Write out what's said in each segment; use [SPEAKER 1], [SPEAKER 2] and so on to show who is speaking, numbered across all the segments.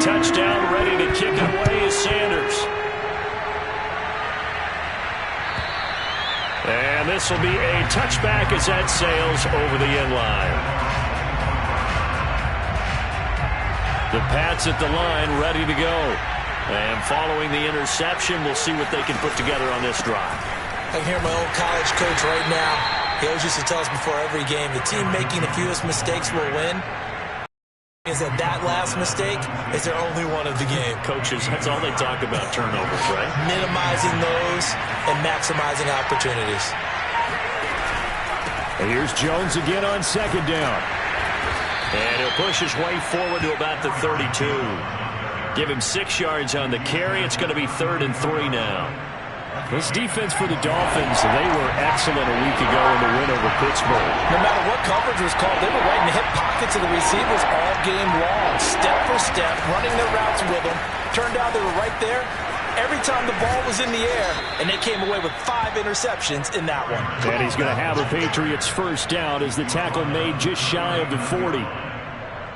[SPEAKER 1] touchdown, ready to kick it away is Sanders. And this will be a touchback as that sails over the end line. The Pats at the line, ready to go. And following the interception, we'll see what they can put together on this drive.
[SPEAKER 2] I can hear my old college coach right now. He always used to tell us before every game, the team making the fewest mistakes will win. Is that last mistake is their only one of the game.
[SPEAKER 1] Coaches, that's all they talk about, turnovers, right?
[SPEAKER 2] Minimizing those and maximizing opportunities.
[SPEAKER 1] And here's Jones again on second down. And he'll push his way forward to about the 32. Give him 6 yards on the carry. It's going to be 3rd and 3 now. This defense for the Dolphins, they were excellent a week ago in the win over Pittsburgh.
[SPEAKER 2] No matter what coverage was called, they were right in the hip pockets of the receivers all game long. Step for step, running their routes with them. Turned out they were right there every time the ball was in the air, and they came away with 5 interceptions in that one.
[SPEAKER 1] And he's going to have a Patriots first down as the tackle made just shy of the 40.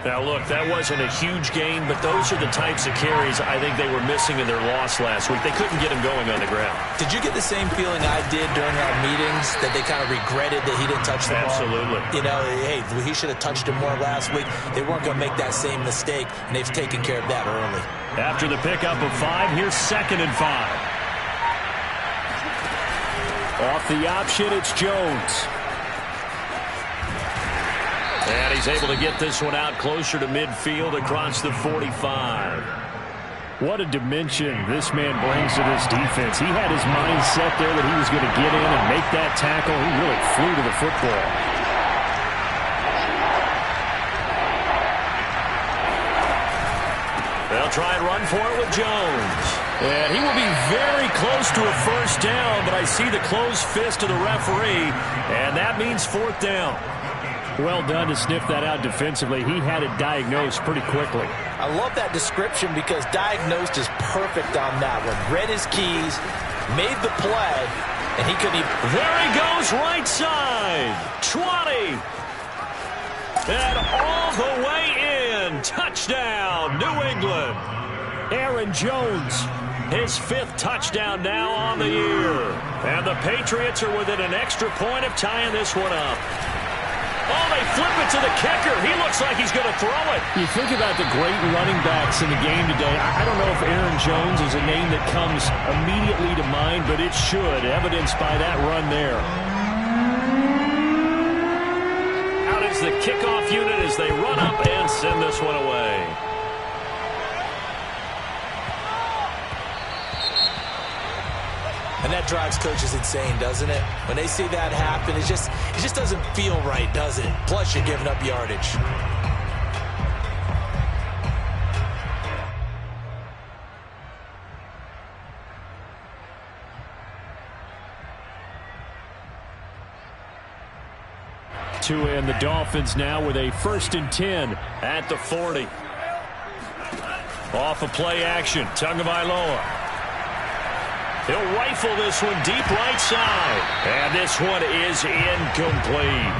[SPEAKER 1] Now, look, that wasn't a huge gain, but those are the types of carries I think they were missing in their loss last week. They couldn't get him going on the ground.
[SPEAKER 2] Did you get the same feeling I did during our meetings, that they kind of regretted that he didn't touch the ball?
[SPEAKER 1] Absolutely.
[SPEAKER 2] You know, hey, he should have touched him more last week. They weren't going to make that same mistake, and they've taken care of that early.
[SPEAKER 1] After the pickup of 5, here's 2nd and 5. Off the option, it's Jones. And he's able to get this one out closer to midfield across the 45. What a dimension this man brings to this defense. He had his mind set there that he was going to get in and make that tackle. He really flew to the football. They'll try and run for it with Jones. And he will be very close to a first down, but I see the closed fist of the referee, and that means 4th down. Well done to sniff that out defensively. He had it diagnosed pretty quickly.
[SPEAKER 2] I love that description because diagnosed is perfect on that one. Read his keys, made the play, and he couldn't even...
[SPEAKER 1] There he goes, right side. 20. And all the way in. Touchdown, New England. Aaron Jones, his 5th touchdown now on the year. And the Patriots are within an extra point of tying this one up. Oh, they flip it to the kicker. He looks like he's going to throw it. You think about the great running backs in the game today. I don't know if Aaron Jones is a name that comes immediately to mind, but it should, evidenced by that run there. Out is the kickoff unit as they run up and send this one away.
[SPEAKER 2] And that drives coaches insane, doesn't it? When they see that happen, it just doesn't feel right, does it? Plus, you're giving up yardage.
[SPEAKER 1] And the Dolphins now with a 1st and 10 at the 40. Off a play action, Tagovailoa. He'll rifle this one deep right side. And this one is incomplete.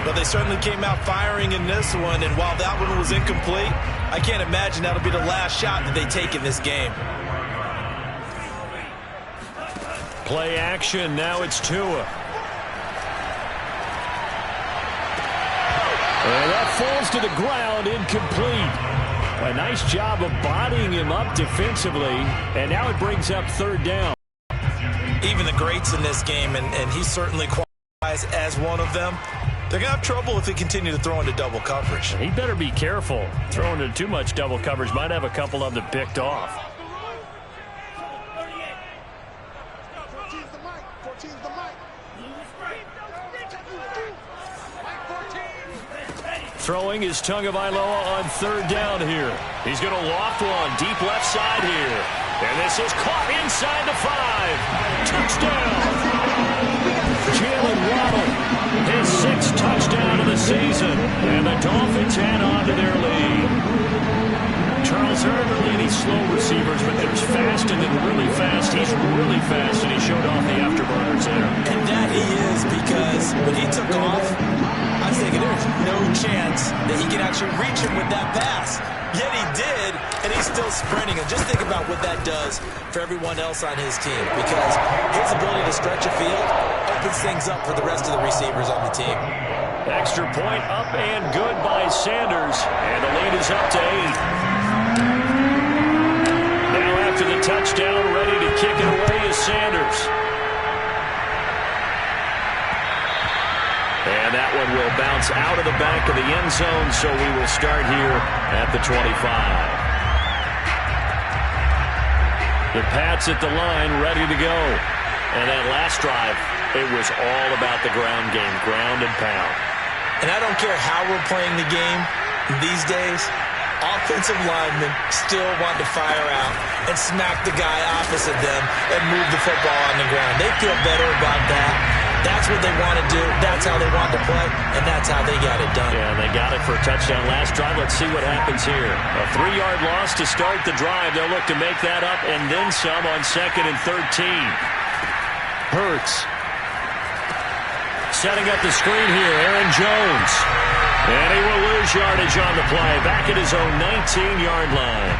[SPEAKER 2] Well, they certainly came out firing in this one, and while that one was incomplete, I can't imagine that'll be the last shot that they take in this game.
[SPEAKER 1] Play action, now it's Tua. And that falls to the ground, incomplete. A nice job of bodying him up defensively, and now it brings up 3rd down.
[SPEAKER 2] Even the greats in this game, and he certainly qualifies as one of them, they're going to have trouble if they continue to throw into double coverage.
[SPEAKER 1] He better be careful. Throwing into too much double coverage might have a couple of them picked off. Throwing is Tagovailoa on 3rd down here. He's going to loft one deep left side here. And this is caught inside the 5. Touchdown. Jalen Waddle, his 6th touchdown of the season. And the Dolphins head on to their lead. Charles Charles, there aren't really any slow receivers, but there's fast and then really fast. He's really fast, and he showed off the afterburners there.
[SPEAKER 2] And that he is, because when he took off, I was thinking there's no chance that he could actually reach him with that pass. Yet he did, and he's still sprinting. And just think about what that does for everyone else on his team, because his ability to stretch a field opens things up for the rest of the receivers on the team.
[SPEAKER 1] Extra point up and good by Sanders, and the lead is up to 8. Now after the touchdown, ready to kick it away is Sanders. And that one will bounce out of the back of the end zone, so we will start here at the 25. The Pats at the line, ready to go. And that last drive, it was all about the ground game, ground and pound.
[SPEAKER 2] And I don't care how we're playing the game these days, offensive linemen still want to fire out and smack the guy opposite them and move the football on the ground. They feel better about that. That's what they want to do. That's how they want to play, and that's how they got it done.
[SPEAKER 1] Yeah, they got it for a touchdown last drive. Let's see what happens here. A 3-yard loss to start the drive. They'll look to make that up and then some on 2nd and 13. Hurts. Setting up the screen here, Aaron Jones. And he will lose yardage on the play. Back at his own 19-yard line.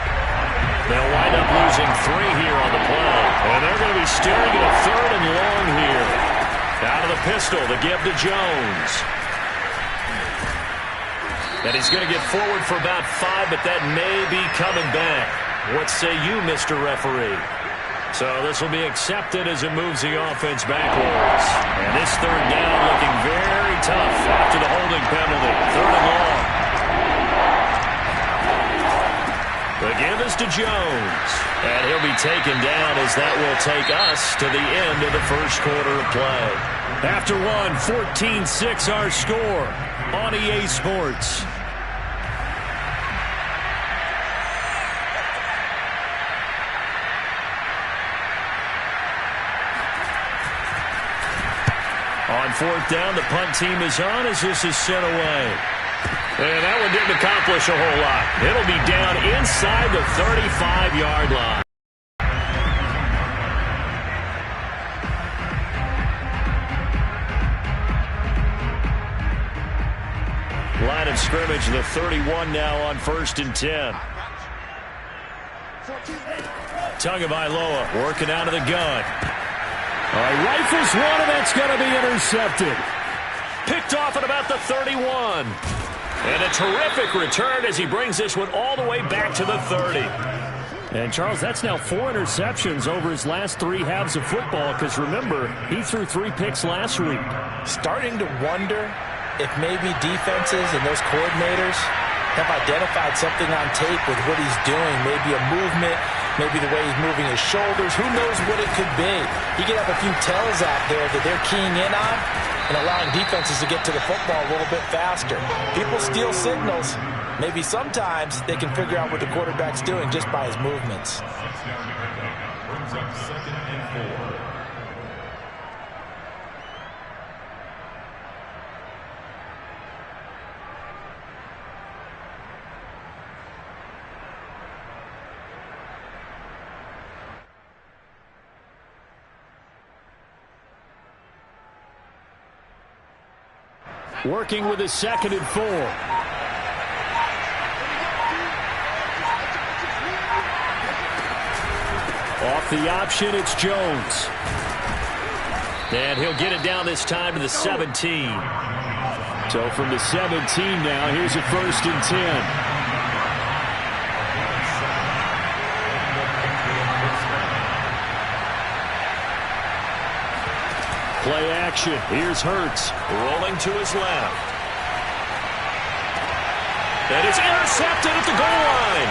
[SPEAKER 1] They'll wind up losing 3 here on the play. And they're going to be steering at a 3rd and long here. Out of the pistol to give to Jones. And he's going to get forward for about 5, but that may be coming back. What say you, Mr. Referee? So this will be accepted as it moves the offense backwards. And this 3rd down looking very tough after the holding penalty. 3rd and long. The give is to Jones. And he'll be taken down as that will take us to the end of the first quarter of play. After one, 14-6 our score on EA Sports. On 4th down, the punt team is on as this is sent away. And that one didn't accomplish a whole lot. It'll be down inside the 35-yard line. Line of scrimmage, the 31 now on 1st and 10. Tagovailoa working out of the gun. Rifles one, and that's going to be intercepted. Picked off at about the 31. And a terrific return as he brings this one all the way back to the 30. And, Charles, that's now 4 interceptions over his last 3 halves of football, because, remember, he threw 3 picks last week.
[SPEAKER 2] Starting to wonder if maybe defenses and those coordinators have identified something on tape with what he's doing. Maybe a movement, maybe the way he's moving his shoulders. Who knows what it could be? He could have a few tells out there that they're keying in on and allowing defenses to get to the football a little bit faster. People steal signals. Maybe sometimes they can figure out what the quarterback's doing just by his movements.
[SPEAKER 3] Brings up 2nd and 4.
[SPEAKER 1] Working with his 2nd and 4. Off the option, it's Jones. And he'll get it down this time to the 17. So from the 17 now, here's a 1st and 10. Play action. Here's Hurts rolling to his left. And it's intercepted at the goal line.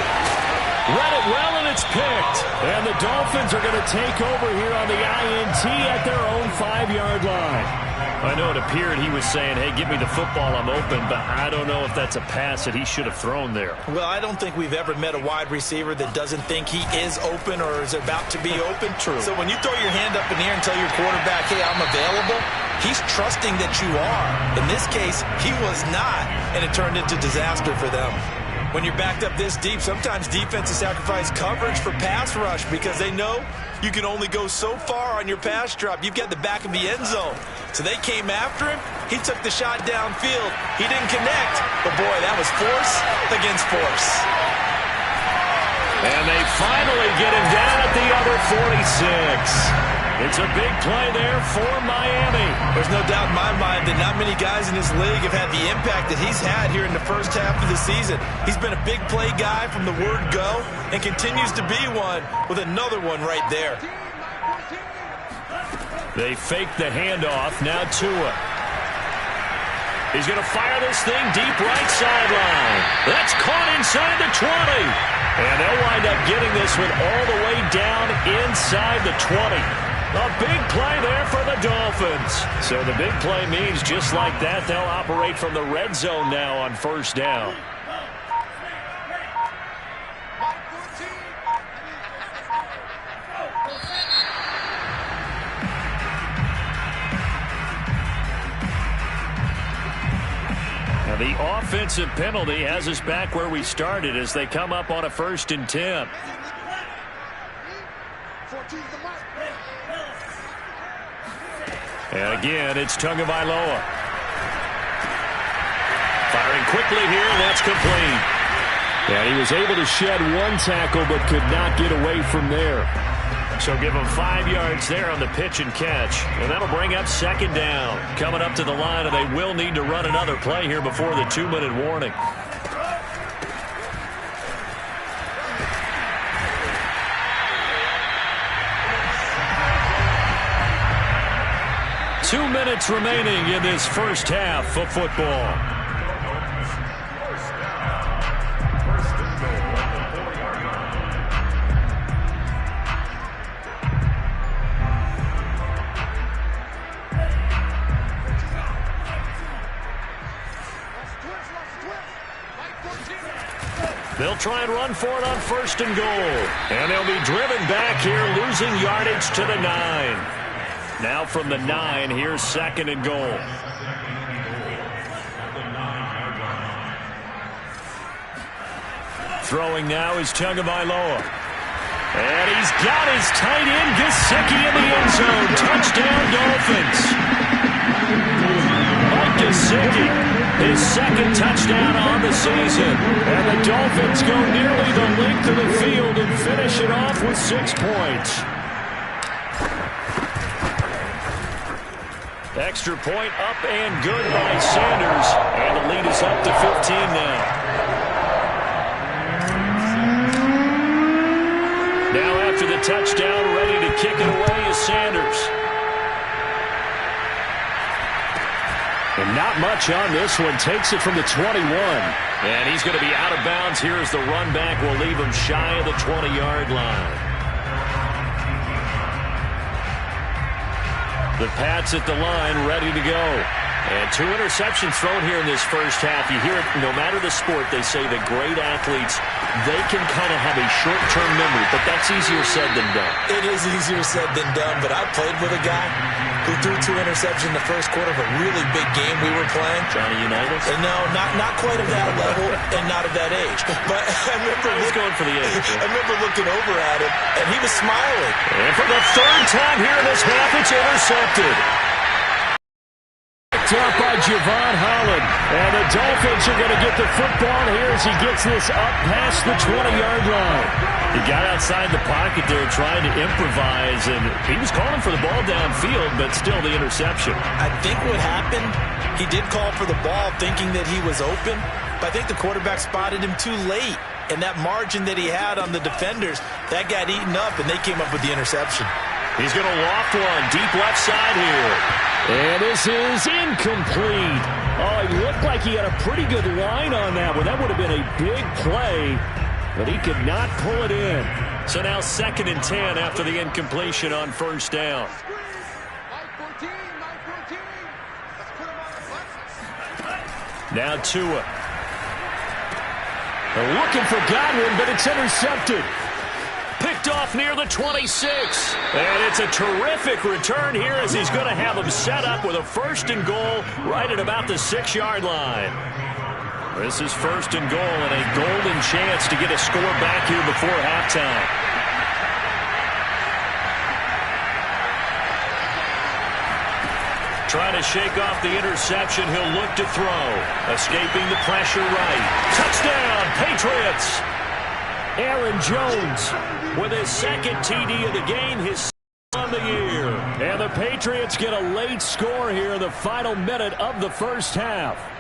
[SPEAKER 1] Read it well, and it's picked. And the Dolphins are going to take over here on the INT at their own 5-yard line. I know it appeared he was saying, hey, give me the football, I'm open, but I don't know if that's a pass that he should have thrown there.
[SPEAKER 2] Well, I don't think we've ever met a wide receiver that doesn't think he is open or is about to be open. True. So when you throw your hand up in the air and tell your quarterback, hey, I'm available, he's trusting that you are. In this case, he was not, and it turned into disaster for them. When you're backed up this deep, sometimes defenses sacrifice coverage for pass rush because they know you can only go so far on your pass drop. You've got the back of the end zone. So they came after him. He took the shot downfield. He didn't connect. But, boy, that was force against force.
[SPEAKER 1] And they finally get him down at the other 46. It's a big play there for Miami.
[SPEAKER 2] There's no doubt in my mind that not many guys in this league have had the impact that he's had here in the first half of the season. He's been a big play guy from the word go and continues to be one with another one right there.
[SPEAKER 1] They fake the handoff. Now Tua. He's going to fire this thing deep right sideline. That's caught inside the 20. And they'll wind up getting this one all the way down inside the 20. A big play there for the Dolphins. So the big play means just like that, they'll operate from the red zone now on first down. Now the offensive penalty has us back where we started as they come up on a 1st and 10. And again, it's Tagovailoa. Firing quickly here, and that's complete. And he was able to shed one tackle but could not get away from there. So give him 5 yards there on the pitch and catch. And that'll bring up 2nd down. Coming up to the line, and they will need to run another play here before the 2-minute warning. Two minutes remaining in this first half of football. They'll try and run for it on 1st and goal. And they'll be driven back here, losing yardage to the 9. Now from the 9, here's 2nd and goal. Throwing now is Tagovailoa. And he's got his tight end, Gesicki, in the end zone. Touchdown, Dolphins. Mike Gesicki, his 2nd touchdown on the season. And the Dolphins go nearly the length of the field and finish it off with 6 points. Extra point up and good by Sanders. And the lead is up to 15 now. Now after the touchdown, ready to kick it away is Sanders. And not much on this one. Takes it from the 21. And he's going to be out of bounds here as the run back will leave him shy of the 20-yard line. The Pats at the line, ready to go. And 2 interceptions thrown here in this first half. You hear it, no matter the sport, they say that great athletes, they can kind of have a short-term memory, but that's easier said than done.
[SPEAKER 2] It is easier said than done, but I played with a guy who threw 2 interceptions in the first quarter of a really big game we were playing.
[SPEAKER 1] Johnny Unitas?
[SPEAKER 2] And no, not quite of that level and not of that age. But I remember
[SPEAKER 1] he's going for the age.
[SPEAKER 2] I remember looking over at him, and he was smiling.
[SPEAKER 1] And for the 3rd time here in this half, it's intercepted. Up by Javon Holland. And the Dolphins are going to get the football here as he gets this up past the 20-yard line. He got outside the pocket there trying to improvise, and he was calling for the ball downfield, but still the interception.
[SPEAKER 2] I think what happened, he did call for the ball thinking that he was open, but I think the quarterback spotted him too late. And that margin that he had on the defenders, that got eaten up, and they came up with the interception.
[SPEAKER 1] He's going to loft one deep left side here. And this is incomplete. Oh, he looked like he had a pretty good line on that one. That would have been a big play, but he could not pull it in. So now 2nd and 10 after the incompletion on 1st down. Now Tua. They're looking for Godwin, but it's intercepted. Picked off near the 26. And it's a terrific return here as he's going to have him set up with a 1st and goal right at about the 6-yard line. This is first and goal and a golden chance to get a score back here before halftime. Trying to shake off the interception. He'll look to throw. Escaping the pressure right. Touchdown, Patriots! Aaron Jones with his second TD of the game, his on the year. And the Patriots get a late score here in the final minute of the first half.